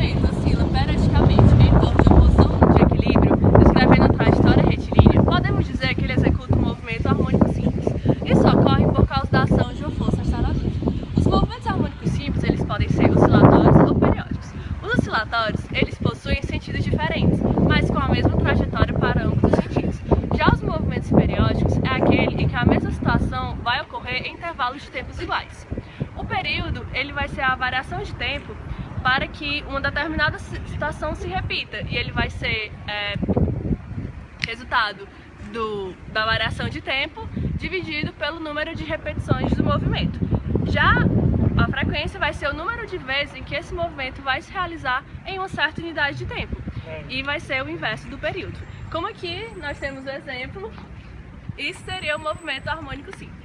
movimento oscila periodicamente em torno de uma posição de equilíbrio, descrevendo a trajetória retilínea, podemos dizer que ele executa um movimento harmônico simples. Isso ocorre por causa da ação de uma força aceleradora. Os movimentos harmônicos simples eles podem ser oscilatórios ou periódicos. Os oscilatórios eles possuem sentidos diferentes, mas com a mesma trajetória para ambos os sentidos. Já os movimentos periódicos é aquele em que a mesma situação vai ocorrer em intervalos de tempos iguais. O período ele vai ser a variação de tempo para que uma determinada situação se repita, e ele vai ser resultado da variação de tempo dividido pelo número de repetições do movimento. Já a frequência vai ser o número de vezes em que esse movimento vai se realizar em uma certa unidade de tempo, e vai ser o inverso do período. Como aqui nós temos o exemplo, isso seria o movimento harmônico simples.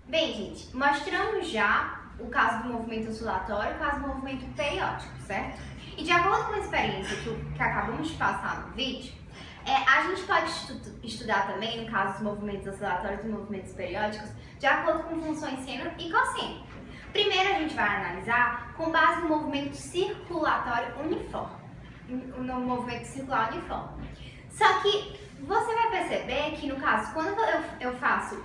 Bem, gente, mostramos já o caso do movimento oscilatório e o caso do movimento periódico, certo? E de acordo com a experiência que acabamos de passar no vídeo, a gente pode estudar também, no caso dos movimentos oscilatórios e movimentos periódicos, de acordo com funções seno e cosseno. Primeiro a gente vai analisar com base no movimento circulatório uniforme, no movimento circular uniforme. Só que você vai perceber que, no caso, quando eu faço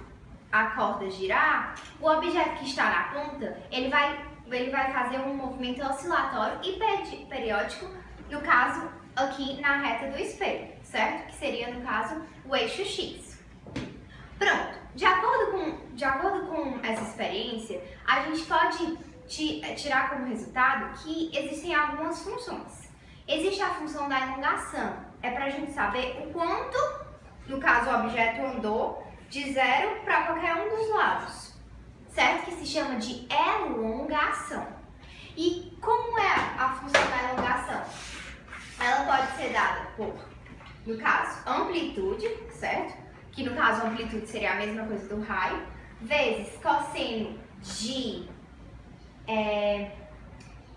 a corda girar, o objeto que está na ponta, ele vai fazer um movimento oscilatório e periódico, no caso, aqui na reta do espelho, certo? Que seria, no caso, o eixo X. Pronto. De acordo com essa experiência, a gente pode tirar como resultado que existem algumas funções. Existe a função da elongação, é para a gente saber o quanto, no caso, o objeto andou de 0 para qualquer um dos lados, certo? Que se chama de elongação. E como é a função da elongação? Ela pode ser dada por, no caso, amplitude, certo? Que no caso a amplitude seria a mesma coisa do raio, vezes cosseno de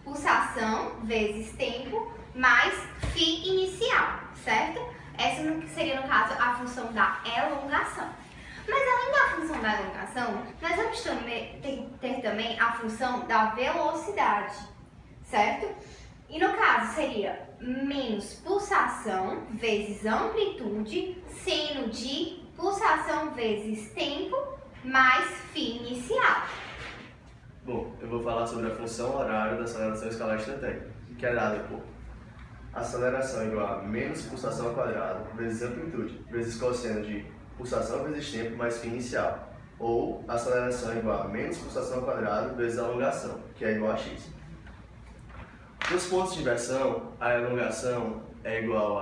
pulsação, vezes tempo, mais φ inicial, certo? Essa seria, no caso, a função da elongação. Mas além da função da elongação, nós vamos ter também a função da velocidade, certo? E no caso seria menos pulsação vezes amplitude, seno de pulsação vezes tempo, mais φ inicial. Bom, eu vou falar sobre a função horária da aceleração escalar estatética, que é dada por aceleração igual a menos pulsação ao quadrado vezes amplitude vezes cosseno de pulsação vezes tempo mais φ inicial, ou aceleração igual a menos pulsação ao quadrado vezes alongação, que é igual a x. Nos pontos de inversão, a elongação é igual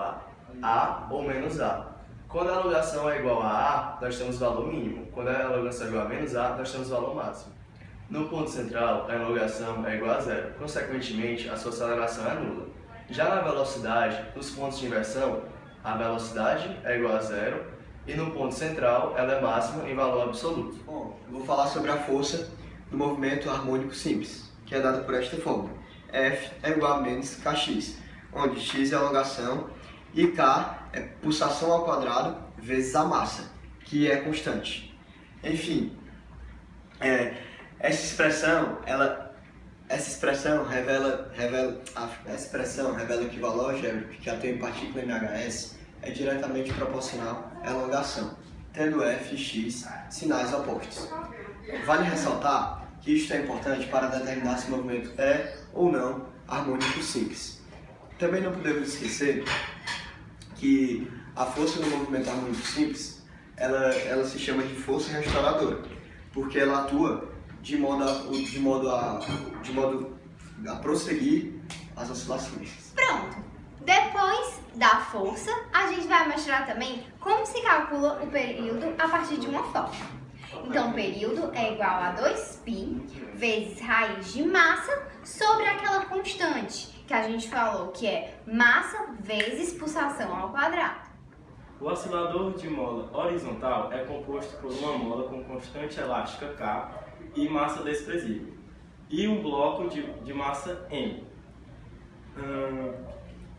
a ou menos a. Quando a elongação é igual a nós temos valor mínimo. Quando a elongação é igual a menos a, nós temos valor máximo. No ponto central, a elongação é igual a zero. Consequentemente, a sua aceleração é nula. Já na velocidade, nos pontos de inversão, a velocidade é igual a zero e no ponto central ela é máxima em valor absoluto. Bom, eu vou falar sobre a força do movimento harmônico simples, que é dada por esta fórmula. F é igual a menos kx, onde x é a elongação e k é pulsação ao quadrado vezes a massa, que é constante. Enfim, essa expressão revela que o valor algébrico que atém partícula MHS é diretamente proporcional à elongação, tendo f e x sinais opostos. Vale ressaltar que isto é importante para determinar se o movimento é ou não harmônico simples. Também não podemos esquecer que a força do movimento harmônico simples ela se chama de força restauradora, porque ela atua de modo a prosseguir as oscilações. Pronto! Depois da força, a gente vai mostrar também como se calcula o período a partir de uma fórmula. Então, o período é igual a 2π vezes raiz de massa sobre aquela constante que a gente falou, que é massa vezes pulsação ao quadrado. O oscilador de mola horizontal é composto por uma mola com constante elástica K e massa desprezível, e um bloco de massa M.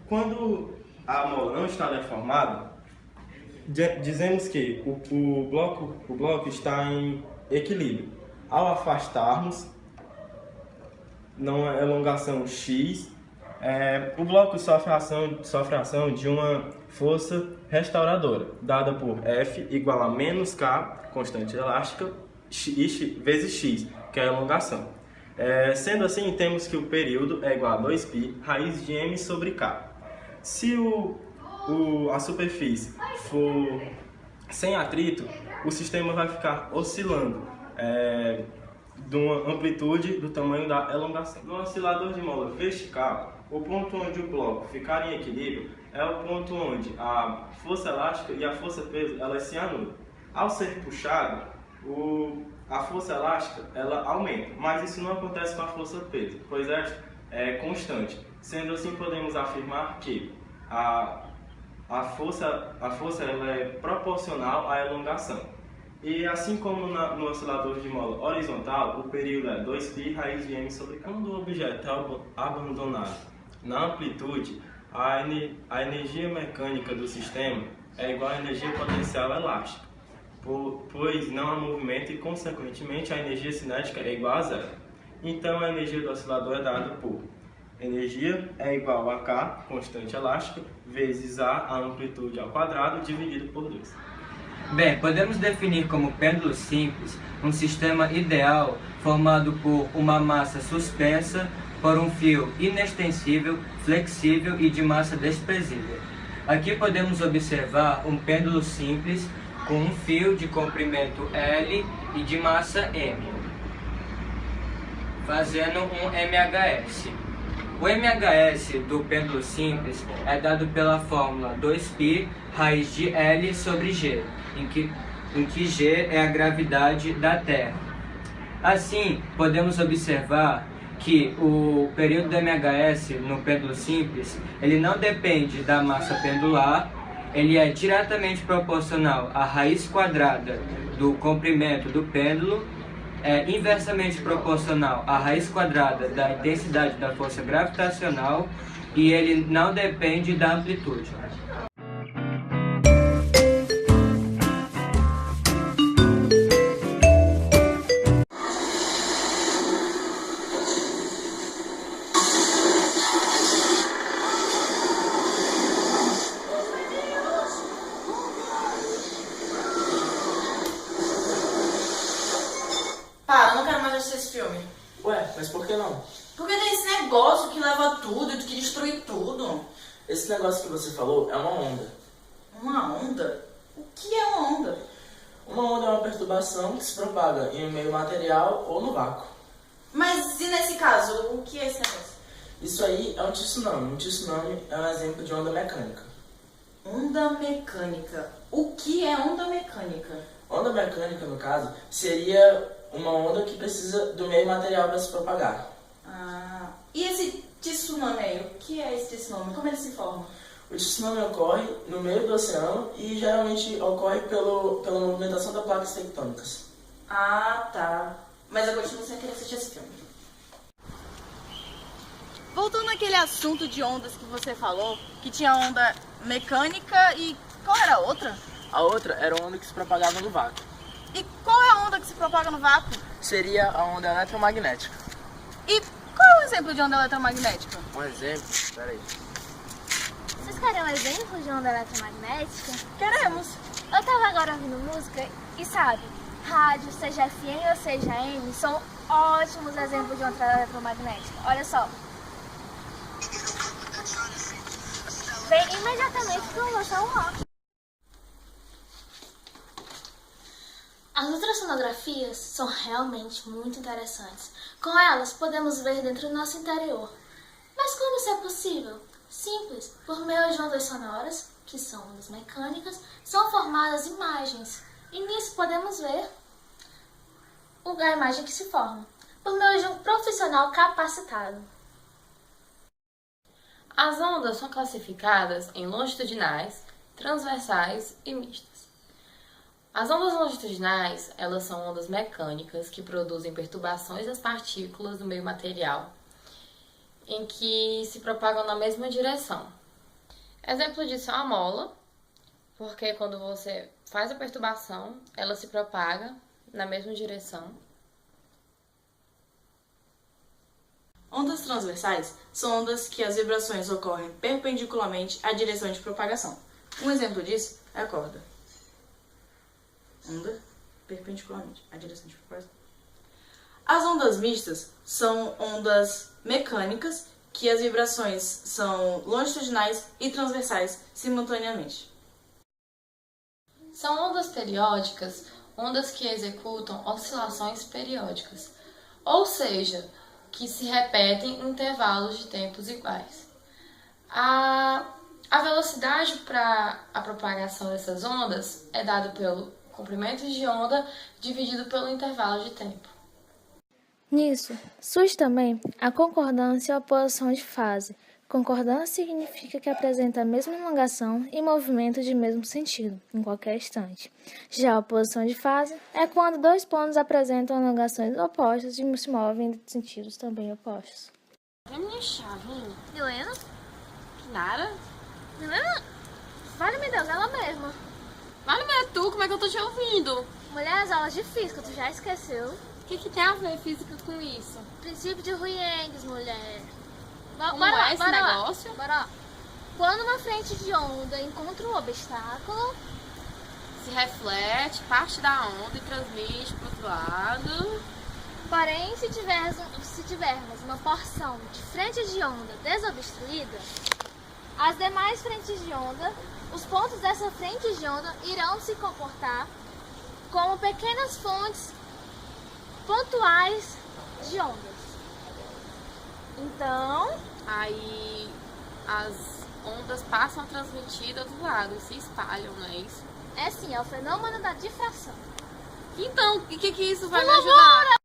Quando a mola não está deformada, dizemos que o bloco está em equilíbrio. Ao afastarmos, numa elongação x, o bloco sofre a ação de uma força restauradora, dada por F igual a menos K, constante elástica, vezes x, que é a elongação. Sendo assim, temos que o período é igual a 2π raiz de m sobre K. Se a superfície for sem atrito, o sistema vai ficar oscilando de uma amplitude do tamanho da elongação. No oscilador de mola vertical, o ponto onde o bloco ficar em equilíbrio é o ponto onde a força elástica e a força peso elas se anulam. Ao ser puxado, a força elástica ela aumenta, mas isso não acontece com a força peso, pois esta é constante. Sendo assim, podemos afirmar que a força ela é proporcional à elongação. E assim como no oscilador de mola horizontal, o período é 2π raiz de m sobre K. Quando o objeto é abandonado na amplitude, a energia mecânica do sistema é igual à energia potencial elástica, pois não há movimento e, consequentemente, a energia cinética é igual a zero. Então, a energia do oscilador é dada por energia é igual a K, constante elástica, vezes a amplitude ao quadrado, dividido por 2. Bem, podemos definir como pêndulo simples um sistema ideal formado por uma massa suspensa por um fio inextensível, flexível e de massa desprezível. Aqui podemos observar um pêndulo simples com um fio de comprimento L e de massa M, fazendo um MHS. O MHS do pêndulo simples é dado pela fórmula 2π raiz de L sobre G, em que G é a gravidade da Terra. Assim, podemos observar que o período do MHS no pêndulo simples, ele não depende da massa pendular, ele é diretamente proporcional à raiz quadrada do comprimento do pêndulo, é inversamente proporcional à raiz quadrada da intensidade da força gravitacional e ele não depende da amplitude. Para, eu não quero mais assistir esse filme. Ué, mas por que não? Porque tem esse negócio que leva tudo e que destrói tudo. Esse negócio que você falou é uma onda. Uma onda? O que é uma onda? Uma onda é uma perturbação que se propaga em um meio material ou no vácuo. Mas e nesse caso, o que é esse negócio? Isso aí é um tsunami. Um tsunami é um exemplo de onda mecânica. Onda mecânica. O que é onda mecânica? Onda mecânica, no caso, seria uma onda que precisa do meio material para se propagar. Ah, e esse tsunami aí? O que é esse tsunami? Como ele se forma? O tsunami ocorre no meio do oceano e geralmente ocorre pela movimentação das placas tectônicas. Ah, tá. Mas eu continuo sem querer assistir esse filme. Voltando àquele assunto de ondas que você falou, que tinha onda mecânica e qual era a outra? A outra era uma onda que se propagava no vácuo. E qual é a onda que se propaga no vácuo? Seria a onda eletromagnética. E qual é o exemplo de onda eletromagnética? Um exemplo? Peraí. Vocês querem um exemplo de onda eletromagnética? Queremos. Eu tava agora ouvindo música e sabe, rádio, seja FM ou seja AM, são ótimos exemplos de onda eletromagnética. Olha só. Vem imediatamente para o nosso rock. As ultrassonografias são realmente muito interessantes. Com elas, podemos ver dentro do nosso interior. Mas como isso é possível? Simples, por meio de ondas sonoras, que são ondas mecânicas, são formadas imagens. E nisso podemos ver a imagem que se forma, por meio de um profissional capacitado. As ondas são classificadas em longitudinais, transversais e mistas. As ondas longitudinais, elas são ondas mecânicas que produzem perturbações das partículas do meio material. em que se propagam na mesma direção. Exemplo disso é a mola, porque quando você faz a perturbação, ela se propaga na mesma direção. Ondas transversais são ondas que as vibrações ocorrem perpendicularmente à direção de propagação. Um exemplo disso é a corda. Onda perpendicularmente à direção de propagação. As ondas mistas são ondas mecânicas que as vibrações são longitudinais e transversais simultaneamente. São ondas periódicas, ondas que executam oscilações periódicas, ou seja, que se repetem em intervalos de tempos iguais. A velocidade para a propagação dessas ondas é dada pelo comprimento de onda dividido pelo intervalo de tempo. Nisso, surge também a concordância e a oposição de fase. Concordância significa que apresenta a mesma elongação e movimento de mesmo sentido, em qualquer instante. Já a oposição de fase é quando dois pontos apresentam elongações opostas e se movem em sentidos também opostos. É minha chave, hein? Milena? Nara? Milena? Vale-me Deus, ela mesma. Vale, mas é tu, como é que eu tô te ouvindo? Mulher, as aulas de física, tu já esqueceu? O que tem a ver física com isso? Princípio de Huygens, mulher. Como é esse negócio? Bora lá. Quando uma frente de onda encontra um obstáculo, Se reflete, parte da onda e transmite pro outro lado. porém, se tivermos uma porção de frente de onda desobstruída, as demais frentes de onda, os pontos dessa frente de onda irão se comportar como pequenas fontes pontuais de ondas. Então, Aí as ondas passam a transmitir do outro lado e se espalham, não é isso? é sim, é o fenômeno da difração. Então, o que isso vai me ajudar?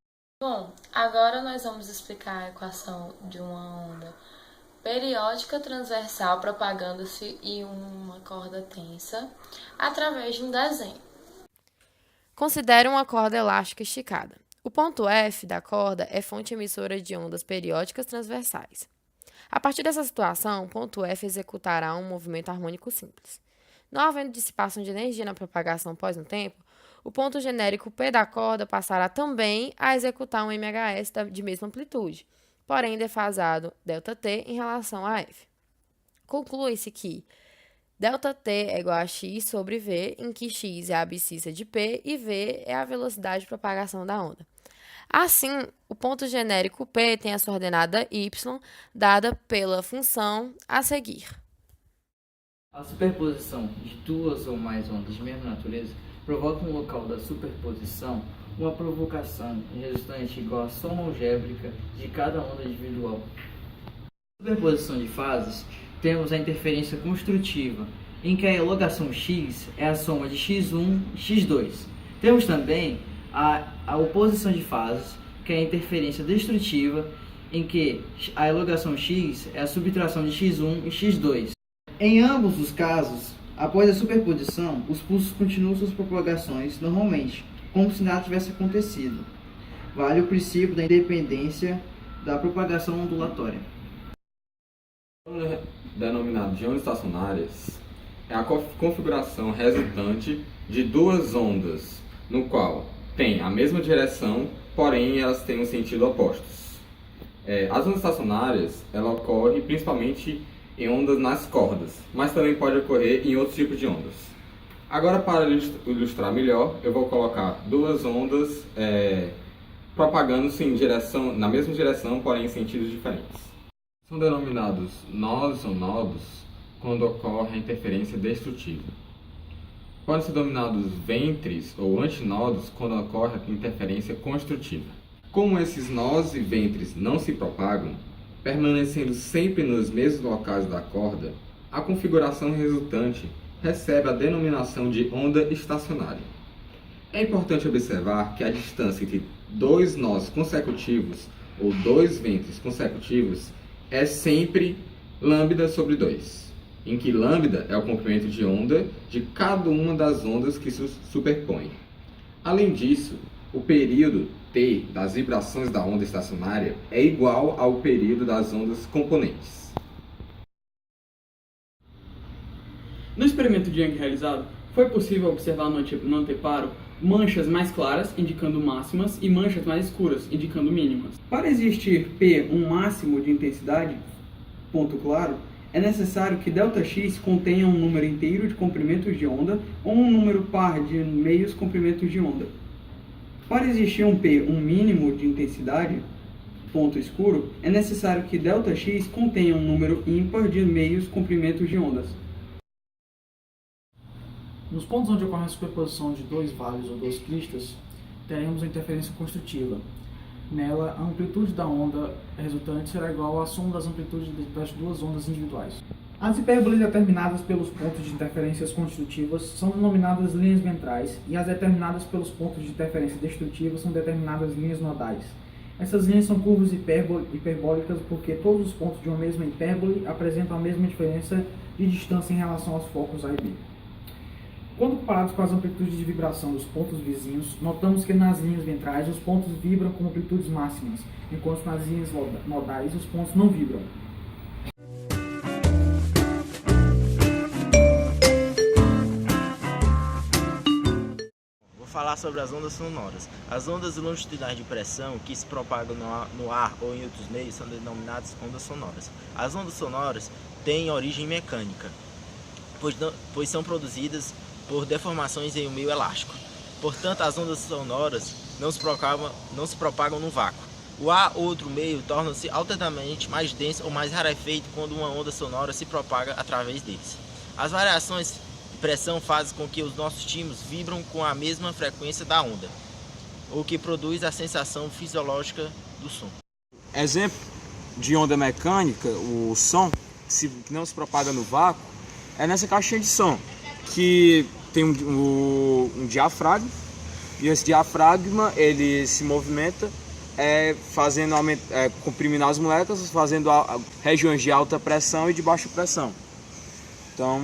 Bom, agora nós vamos explicar a equação de uma onda periódica transversal propagando-se em uma corda tensa através de um desenho. Considere uma corda elástica esticada. O ponto F da corda é fonte emissora de ondas periódicas transversais. A partir dessa situação, o ponto F executará um movimento harmônico simples. Não havendo dissipação de energia na propagação após um tempo, o ponto genérico P da corda passará também a executar um MHS de mesma amplitude, porém defasado ΔT em relação a F. Conclui-se que ΔT é igual a x sobre v, em que x é a abscissa de P e v é a velocidade de propagação da onda. Assim, o ponto genérico P tem a sua ordenada y, dada pela função a seguir. A superposição de duas ou mais ondas de mesma natureza provoca no local da superposição uma provocação resultante igual à soma algébrica de cada onda individual. Na superposição de fases, temos a interferência construtiva, em que a elongação x é a soma de x1 e x2. Temos também a oposição de fases, que é a interferência destrutiva, em que a elongação x é a subtração de x1 e x2. Em ambos os casos, após a superposição, os pulsos continuam suas propagações normalmente, como se nada tivesse acontecido. Vale o princípio da independência da propagação ondulatória. Denominado de ondas estacionárias é a configuração resultante de duas ondas, no qual tem a mesma direção, porém elas têm um sentido opostos. As ondas estacionárias, ela ocorre principalmente em ondas nas cordas, mas também pode ocorrer em outros tipos de ondas. Agora, para ilustrar melhor, eu vou colocar duas ondas propagando-se na mesma direção, porém em sentidos diferentes. São denominados nós ou nodos quando ocorre a interferência destrutiva. Podem ser denominados ventres ou antinodos quando ocorre a interferência construtiva. Como esses nós e ventres não se propagam, permanecendo sempre nos mesmos locais da corda, a configuração resultante recebe a denominação de onda estacionária. É importante observar que a distância entre dois nós consecutivos ou dois ventres consecutivos é sempre lambda sobre 2, em que lambda é o comprimento de onda de cada uma das ondas que se superpõem. Além disso, o período T das vibrações da onda estacionária é igual ao período das ondas componentes. No experimento de Young realizado, foi possível observar no anteparo manchas mais claras, indicando máximas, e manchas mais escuras, indicando mínimas. Para existir P um máximo de intensidade, ponto claro, é necessário que ΔX contenha um número inteiro de comprimentos de onda ou um número par de meios comprimentos de onda. Para existir um P um mínimo de intensidade, ponto escuro, é necessário que ΔX contenha um número ímpar de meios comprimentos de ondas. Nos pontos onde ocorre a superposição de dois vales ou duas cristas, teremos a interferência construtiva. Nela, a amplitude da onda resultante será igual à soma das amplitudes das duas ondas individuais. As hipérboles determinadas pelos pontos de interferências construtivas são denominadas linhas ventrais, e as determinadas pelos pontos de interferência destrutiva são determinadas linhas nodais. Essas linhas são curvas hiperbólicas porque todos os pontos de uma mesma hipérbole apresentam a mesma diferença de distância em relação aos focos A e B. Quando comparados com as amplitudes de vibração dos pontos vizinhos, notamos que nas linhas ventrais os pontos vibram com amplitudes máximas, enquanto nas linhas nodais os pontos não vibram. Vou falar sobre as ondas sonoras. As ondas longitudinais de pressão que se propagam no ar ou em outros meios são denominadas ondas sonoras. As ondas sonoras têm origem mecânica, pois são produzidas por deformações em um meio elástico. Portanto, as ondas sonoras não se propagam no vácuo. O ar ou outro meio torna-se alternadamente mais denso ou mais rarefeito quando uma onda sonora se propaga através deles. As variações de pressão fazem com que os nossos tímpanos vibram com a mesma frequência da onda, o que produz a sensação fisiológica do som. Exemplo de onda mecânica, o som que não se propaga no vácuo, é nessa caixinha de som, que tem um diafragma, e esse diafragma ele se movimenta comprimindo as moléculas, fazendo regiões de alta pressão e de baixa pressão. Então,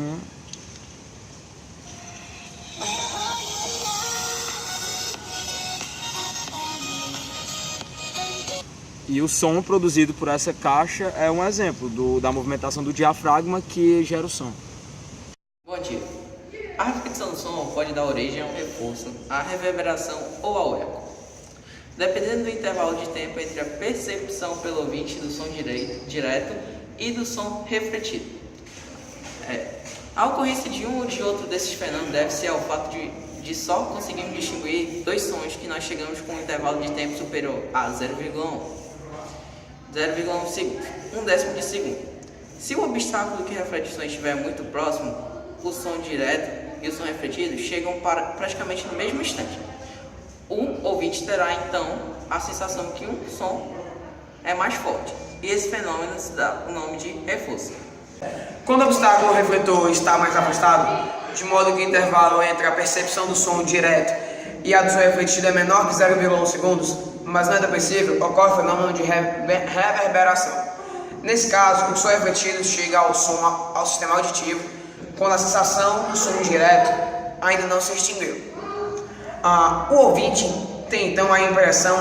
e o som produzido por essa caixa é um exemplo da movimentação do diafragma que gera o som. Bom dia. A repetição do som pode dar origem a um reforço, à reverberação ou ao eco, dependendo do intervalo de tempo entre a percepção pelo ouvinte do som direto e do som refletido. A ocorrência de um ou de outro desses fenômenos deve-se ao fato de só conseguirmos distinguir dois sons que nós chegamos com um intervalo de tempo superior a 0,1 segundo, um décimo de segundo. Se o obstáculo que reflete o som estiver muito próximo, o som direto e o som refletido chegam praticamente no mesmo instante. O ouvinte terá então a sensação que um som é mais forte, e esse fenômeno se dá o nome de reforço. Quando o obstáculo refletor está mais afastado, de modo que o intervalo entre a percepção do som direto e a do som refletido é menor que 0,1 segundos, mas não é depressível, ocorre o fenômeno de reverberação. Nesse caso, o som refletido chega ao sistema auditivo quando a sensação do som direto ainda não se extinguiu. O ouvinte tem então a impressão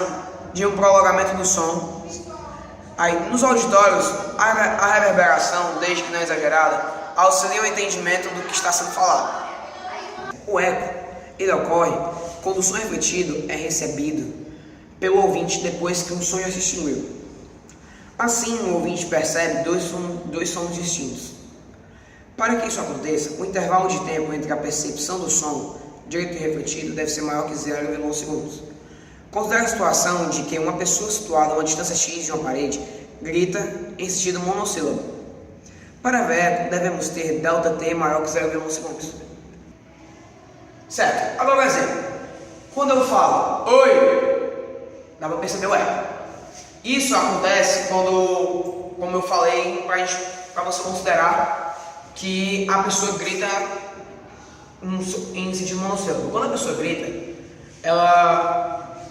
de um prolongamento do som. Nos auditórios, a reverberação, desde que não exagerada, auxilia o entendimento do que está sendo falado. O eco ele ocorre quando o som refletido é recebido pelo ouvinte depois que o som já se extinguiu. Assim, o ouvinte percebe dois sons distintos. Para que isso aconteça, o intervalo de tempo entre a percepção do som direto e refletido deve ser maior que 0,1 segundos. Considere a situação de que uma pessoa situada a uma distância X de uma parede grita em sentido monossílabo. Para ver eco, devemos ter ΔT maior que 0,1 segundos. Certo, agora um exemplo. Quando eu falo oi, dá para perceber o eco. Isso acontece quando, como eu falei, para você considerar que a pessoa grita em sentido monossílabo. Quando a pessoa grita,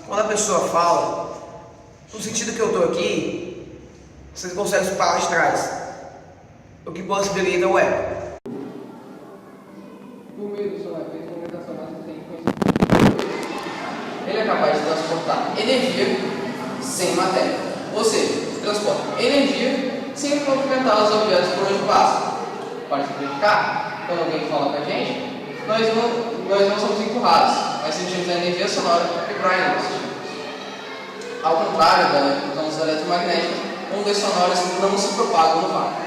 quando a pessoa fala, no sentido que eu estou aqui, vocês conseguem escutar lá de trás, o que possibilita o eco. Por meio do som, a movimentação nossa tem ele é capaz de transportar energia sem matéria. Ou seja, transporta energia sem movimentar os objetos por onde passa. Para simplificar, quando alguém fala com a gente, nós não somos empurrados, mas sentimos a energia sonora vibrar em nós. Ao contrário das ondas eletromagnéticas, ondas sonoras não se propagam no vácuo.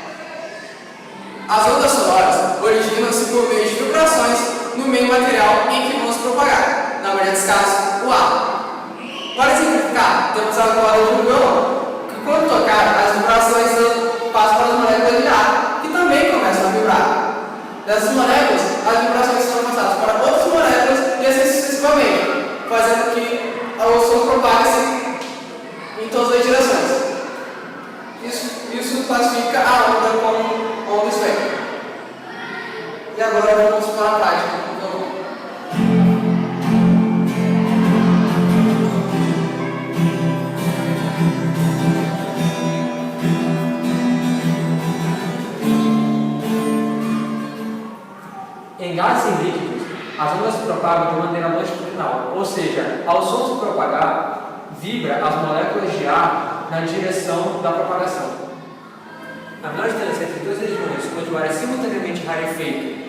As ondas sonoras originam-se por meio de vibrações no meio material em que vão se propagar, na maioria dos casos, o ar. Para simplificar, temos a corda de um violão, que quando tocar, as vibrações passam para as moléculas de ar, que também começam a vibrar. Dessas moléculas, as vibrações são passadas para outras moléculas e assim sucessivamente, fazendo que o som propague-se em todas as direções. Isso classifica a onda como onda esférica. E agora vamos para a prática. Em gases e líquidos, as ondas se propagam de maneira longitudinal, ou seja, ao som se propagar, vibra as moléculas de ar na direção da propagação. A menor distância entre duas regiões onde o ar é simultaneamente rarefeito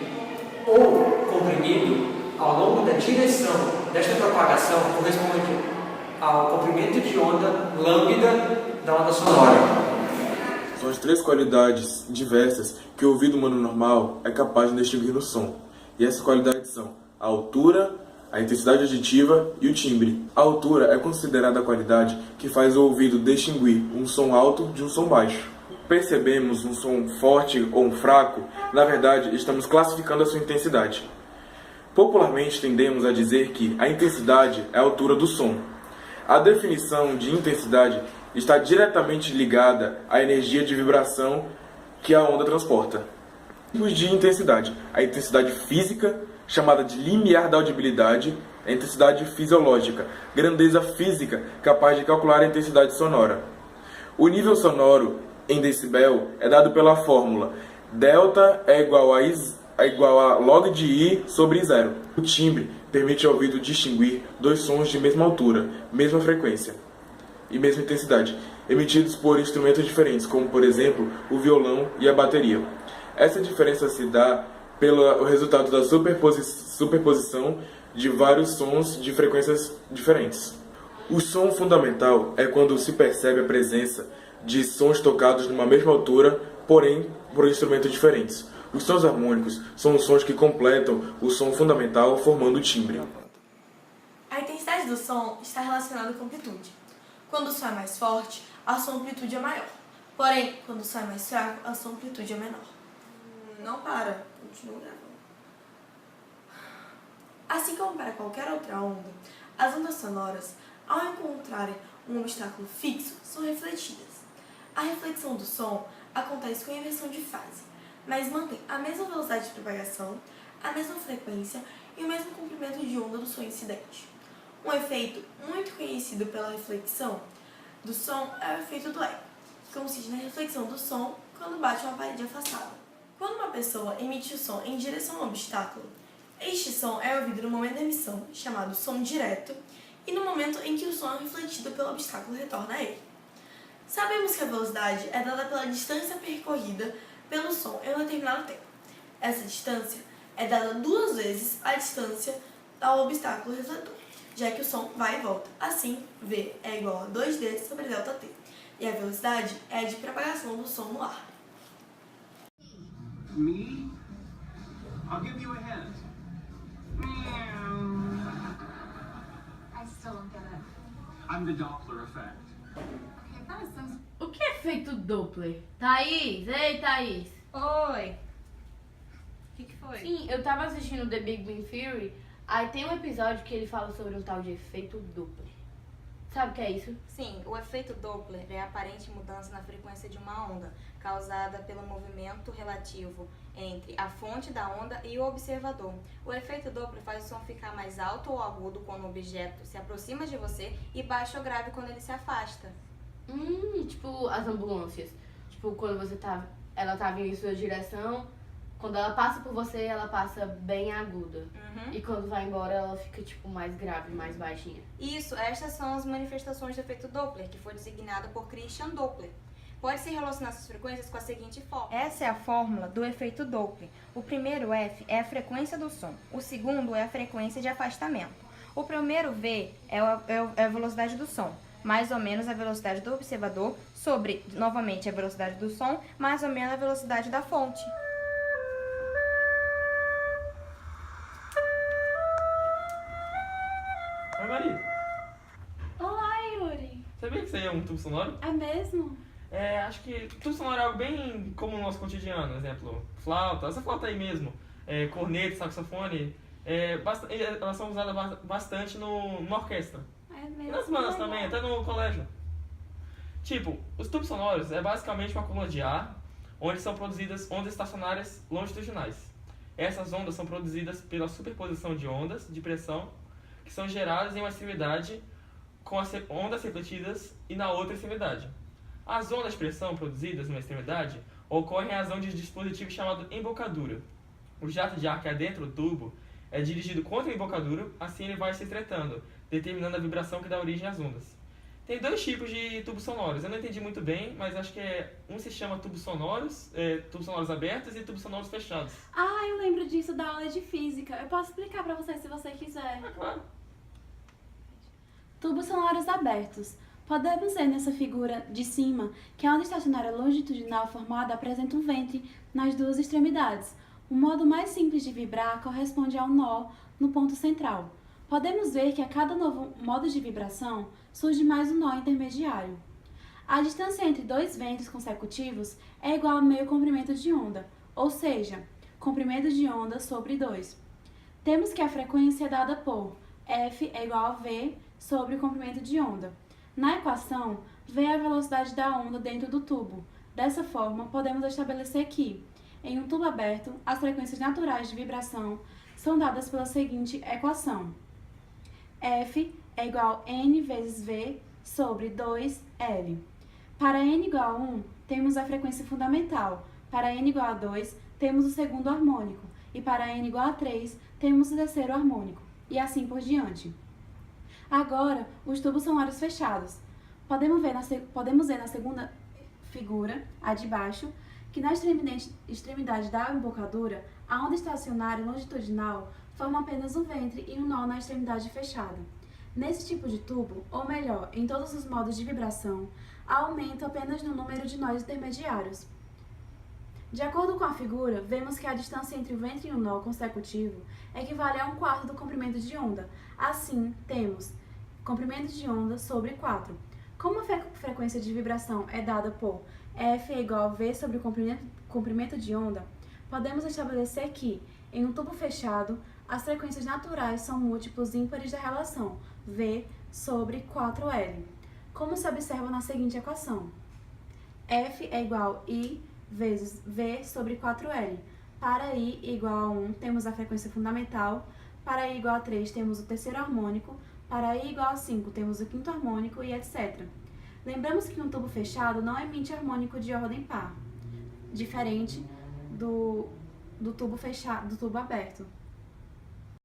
ou comprimido ao longo da direção desta propagação corresponde ao comprimento de onda lambda da onda sonora. São as três qualidades diversas que o ouvido humano normal é capaz de distinguir no som. E essas qualidades são a altura, a intensidade auditiva e o timbre. A altura é considerada a qualidade que faz o ouvido distinguir um som alto de um som baixo. Percebemos um som forte ou um fraco, na verdade estamos classificando a sua intensidade. Popularmente tendemos a dizer que a intensidade é a altura do som. A definição de intensidade está diretamente ligada à energia de vibração que a onda transporta. Tipos de intensidade: a intensidade física, chamada de limiar da audibilidade, a intensidade fisiológica, grandeza física capaz de calcular a intensidade sonora. O nível sonoro em decibel é dado pela fórmula delta é igual a log de I sobre zero. O timbre permite ao ouvido distinguir dois sons de mesma altura, mesma frequência e mesma intensidade, emitidos por instrumentos diferentes, como por exemplo o violão e a bateria. Essa diferença se dá pelo resultado da superposição de vários sons de frequências diferentes. O som fundamental é quando se percebe a presença de sons tocados numa mesma altura, porém por instrumentos diferentes. Os sons harmônicos são os sons que completam o som fundamental, formando o timbre. A intensidade do som está relacionada com a amplitude. Quando o som é mais forte, a sua amplitude é maior. Porém, quando o som é mais fraco, a sua amplitude é menor. Não para, continua gravando. Assim como para qualquer outra onda, as ondas sonoras, ao encontrarem um obstáculo fixo, são refletidas. A reflexão do som acontece com a inversão de fase, mas mantém a mesma velocidade de propagação, a mesma frequência e o mesmo comprimento de onda do som incidente. Um efeito muito conhecido pela reflexão do som é o efeito do eco, que consiste na reflexão do som quando bate uma parede afastada. Quando uma pessoa emite o som em direção ao obstáculo, este som é ouvido no momento da emissão, chamado som direto, e no momento em que o som é refletido pelo obstáculo retorna a ele. Sabemos que a velocidade é dada pela distância percorrida pelo som em um determinado tempo. Essa distância é dada 2 vezes a distância ao obstáculo refletor, já que o som vai e volta. Assim, V é igual a 2D sobre ΔT, e a velocidade é a de propagação do som no ar. Me? I'll give you a hint. I still don't get it. I'm the Doppler effect. Okay, that is so... O que é efeito Doppler? Thaís, ei Thaís. Oi. O que foi? Sim, eu tava assistindo The Big Bang Theory, aí tem um episódio que ele fala sobre um tal de efeito Doppler. Sabe o que é isso? Sim, o efeito Doppler é a aparente mudança na frequência de uma onda, causada pelo movimento relativo entre a fonte da onda e o observador. O efeito Doppler faz o som ficar mais alto ou agudo quando o objeto se aproxima de você e baixo ou grave quando ele se afasta. Tipo as ambulâncias. Tipo, quando ela tá vindo em sua direção, Quando ela passa por você, ela passa bem aguda. E quando vai embora, ela fica, tipo, mais grave, mais baixinha. Isso, estas são as manifestações do efeito Doppler, que foi designada por Christian Doppler. Pode-se relacionar essas frequências com a seguinte fórmula. Essa é a fórmula do efeito Doppler. O primeiro F é a frequência do som. O segundo é a frequência de afastamento. O primeiro V é a velocidade do som, mais ou menos a velocidade do observador, sobre, novamente, a velocidade do som, mais ou menos a velocidade da fonte. Oi, Maria. Olá, Yuri. Sabia que isso aí é um tubo sonoro? É mesmo? Acho que tubo sonoro é algo bem comum no nosso cotidiano. Exemplo, flauta, essa flauta aí mesmo, corneta, saxofone. Elas são usadas bastante numa orquestra. É mesmo? E nas bandas também, até no colégio. Tipo, os tubos sonoros é basicamente uma coluna de ar, onde são produzidas ondas estacionárias longitudinais. Essas ondas são produzidas pela superposição de ondas de pressão que são geradas em uma extremidade com as ondas refletidas e na outra extremidade. As ondas de pressão produzidas numa extremidade ocorrem em razão de um dispositivo chamado embocadura. O jato de ar que há dentro do tubo é dirigido contra a embocadura, assim ele vai se estreitando, determinando a vibração que dá origem às ondas. Tem dois tipos de tubos sonoros, eu não entendi muito bem, mas acho que um se chama tubos sonoros abertos e tubos sonoros fechados. Ah, eu lembro disso da aula de física. Eu posso explicar pra você se você quiser. Claro. Tubos sonoros abertos. Podemos ver nessa figura de cima que a onda estacionária longitudinal formada apresenta um ventre nas duas extremidades. O modo mais simples de vibrar corresponde ao nó no ponto central. Podemos ver que a cada novo modo de vibração surge mais um nó intermediário. A distância entre dois ventres consecutivos é igual ao meio comprimento de onda, ou seja, comprimento de onda sobre 2. Temos que a frequência é dada por F é igual a V sobre o comprimento de onda. Na equação, V é a velocidade da onda dentro do tubo. Dessa forma, podemos estabelecer que, em um tubo aberto, as frequências naturais de vibração são dadas pela seguinte equação. F é igual a N vezes V sobre 2L. Para N igual a 1, temos a frequência fundamental. Para N igual a 2, temos o segundo harmônico. E para N igual a 3, temos o terceiro harmônico. E assim por diante. Agora, os tubos sonoros fechados. Podemos ver na segunda figura, a de baixo, que na extremidade da embocadura, a onda estacionária longitudinal forma apenas um ventre e um nó na extremidade fechada. Nesse tipo de tubo, ou melhor, em todos os modos de vibração, há aumento apenas no número de nós intermediários. De acordo com a figura, vemos que a distância entre o ventre e o nó consecutivo equivale a 1/4 do comprimento de onda. Assim, temos comprimento de onda sobre 4. Como a frequência de vibração é dada por F é igual a V sobre o comprimento de onda, podemos estabelecer que, em um tubo fechado, as frequências naturais são múltiplos ímpares da relação V sobre 4L, como se observa na seguinte equação. F é igual a I vezes V sobre 4L. Para I igual a 1, temos a frequência fundamental. Para I igual a 3, temos o terceiro harmônico. Para I igual a 5, temos o quinto harmônico e etc. Lembramos que um tubo fechado não emite harmônico de ordem par, diferente do tubo aberto.